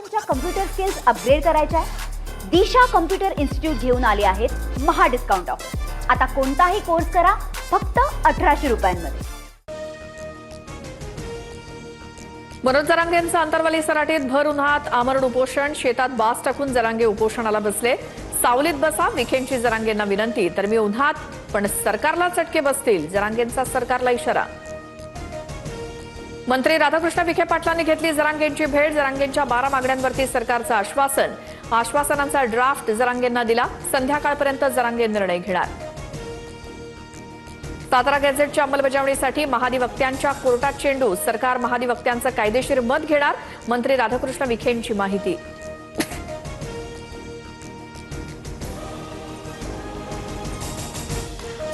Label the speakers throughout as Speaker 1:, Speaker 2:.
Speaker 1: तुमच्या computer skills upgrade करायच्या आहे? दिशा कम्प्युटर इन्स्टिट्यूट घेऊन आले आहेत महा डिस्काउंट ऑफर. आता कोणताही कोर्स करा फक्त 1800 रुपयांमध्ये.
Speaker 2: मनोज जरांगेंचं अंतरवली सराटीत भर उन्हात आमरण उपोषण. शेतात बास टाकून जरांगे उपोषणाला बसले. सावलीत बसा, विखेंची जरांगेंना विनंती. तर मी उन्हात पण सरकारला चटके बसतील, जरांगेंचा सरकारला इशारा. मंत्री राधाकृष्ण विखे पाटलांनी घेतली जरांगेंची भेट. जरांगेंच्या 12 मागण्यांवरती सरकारचं आश्वासन. आश्वासनांचा ड्राफ्ट जरांगेंना दिला. संध्याकाळपर्यंत जरांगे निर्णय घेणार. सातारा गॅझेटच्या अंमलबजावणीसाठी महाधिवक्त्यांच्या कोर्टात चेंडू. सरकार महाधिवक्त्यांचं कायदेशीर मत घेणार. मंत्री राधाकृष्ण विखेंची माहिती.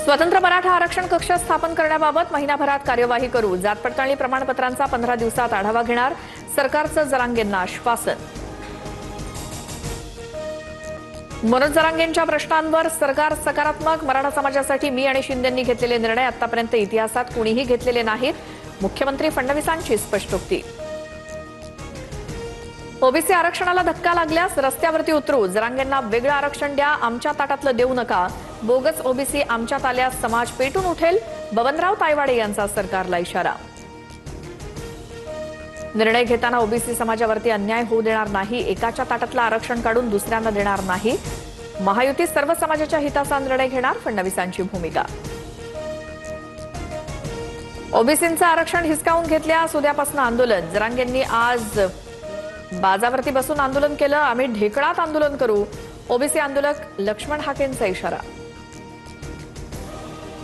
Speaker 2: स्वतंत्र मराठा आरक्षण कक्ष स्थापन करण्याबाबत महिनाभरात कार्यवाही करू. जात पडताळणी प्रमाणपत्रांचा 15 दिवसात आढावा घेणार. सरकारचं जरांगेंना आश्वासन. मनोज जरांगेंच्या प्रश्नांवर सरकार सकारात्मक. मराठा समाजासाठी मी आणि शिंदेंनी घेतलेले निर्णय आतापर्यंत इतिहासात कुणीही घेतलेले नाहीत. मुख्यमंत्री फडणवीसांची स्पष्टोक्ती. ओबीसी आरक्षणाला धक्का लागल्यास रस्त्यावरती उतरू. जरांगेंना वेगळं आरक्षण द्या, आमच्या ताटातलं देऊ नका. बोगस ओबीसी आमच्यात आल्यास समाज पेटून उठेल. बबनराव तायवाडे यांचा सरकारला इशारा. निर्णय घेताना ओबीसी समाजावरती अन्याय होऊ देणार नाही. एकाच्या ताटातलं आरक्षण काढून दुसऱ्यांना देणार नाही. महायुती सर्व समाजाच्या हिताचा निर्णय घेणार. फडणवीसांची भूमिका. ओबीसींचं आरक्षण हिसकावून घेतल्यास उद्यापासून आंदोलन. जरांगेंनी आज बाजावरती बसून आंदोलन केलं. आम्ही ढेकळात आंदोलन करू. ओबीसी आंदोलक लक्ष्मण हाकेंचा इशारा.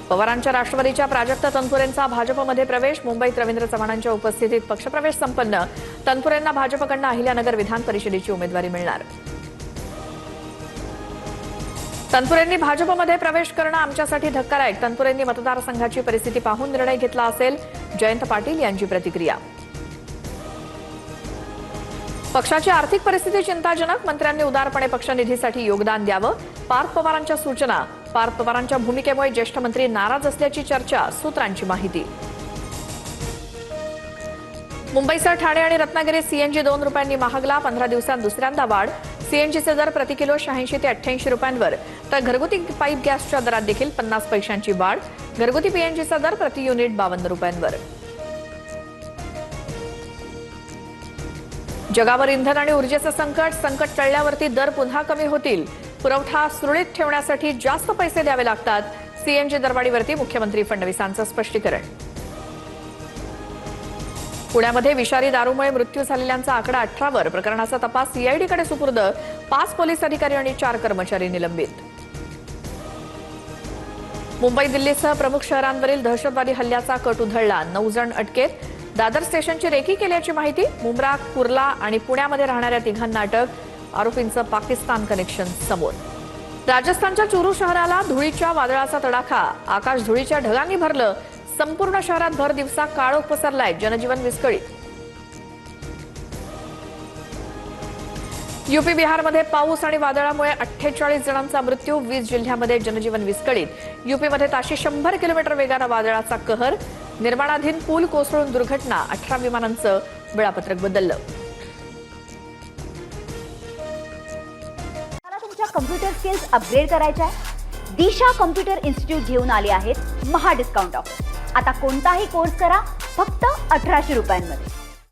Speaker 2: पवारांच्या राष्ट्रवादीच्या प्राजक्त तनपुरेंचा भाजपमध्ये प्रवेश. मुंबईत रवींद्र चव्हाणांच्या उपस्थितीत पक्षप्रवेश संपन्न. तनपुरेंना भाजपकडून अहिल्यानगर विधान परिषदेची उमेदवारी मिळणार. तनपुरेंनी भाजपमध्ये प्रवेश करणं आमच्यासाठी धक्कादायक. तनपुरेंनी मतदारसंघाची परिस्थिती पाहून निर्णय घेतला असेल. जयंत पाटील यांची प्रतिक्रिया. पक्षाची आर्थिक परिस्थिती चिंताजनक. मंत्र्यांनी उदारपणे पक्षनिधीसाठी योगदान द्यावं. पार्थ पवारांच्या सूचना. पार्थ पवारांच्या भूमिकेमुळे ज्येष्ठ मंत्री नाराज असल्याची चर्चा. सूत्रांची माहिती. मुंबईसह ठाणे आणि रत्नागिरीत सीएनजी 2 रुपयांनी महागला. 15 दिवसांत दुसऱ्यांदा वाढ. सीएनजीचे दर प्रति किलो 86 ते 88 रुपयांवर. तर घरगुती पाईप गॅसच्या दरात देखील 50 पैशांची वाढ. घरगुती पीएनजीचा दर प्रति युनिट 52 रुपयांवर. जगावर इंधन आणि ऊर्जेचं संकट टळल्यावरती दर पुन्हा कमी होतील. पुरवठा सुरळीत ठेवण्यासाठी जास्त पैसे द्यावे लागतात. सीएनजी दरवाढीवरती मुख्यमंत्री फडणवीसांचं स्पष्टीकरण. पुण्यामध्ये विषारी दारूमुळे मृत्यू झालेल्यांचा आकडा 18 वर. प्रकरणाचा तपास सीआयडीकडे सुपूर्द. 5 पोलीस अधिकारी आणि 4 कर्मचारी निलंबित. मुंबई दिल्लीसह प्रमुख शहरांवरील दहशतवादी हल्ल्याचा कट उधळला. 9 जण अटकेत. दादर स्टेशनची रेकी केल्याची माहिती. मुंब्रा, कुर्ला आणि पुण्यामध्ये राहणाऱ्या 3 जणांना अटक. आरोपींचं पाकिस्तान कनेक्शन समोर. राजस्थानच्या चुरू शहराला धुळीच्या वादळाचा तडाखा. आकाश धुळीच्या ढगांनी भरलं. संपूर्ण शहरात भर दिवसा काळोख पसरलाय. जनजीवन विस्कळीत. यूपी बिहारमध्ये पाऊस आणि वादळामुळे 48 जणांचा मृत्यू. 20 जिल्ह्यांमध्ये जनजीवन विस्कळीत. यूपीमध्ये ताशी 100 किलोमीटर वेगानं वादळाचा कहर. निर्माणाधीन पूल कोसळून दुर्घटना. 18 विमानांचं वेळापत्रक बदललं.
Speaker 1: तुमच्या कम्प्युटर स्किल्स अपग्रेड करायच्या आहे? दिशा कम्प्युटर इन्स्टिट्यूट घेऊन आले आहेत महा डिस्काउंट ऑफर. आता कोणताही कोर्स करा फक्त 1800 रुपयांमध्ये.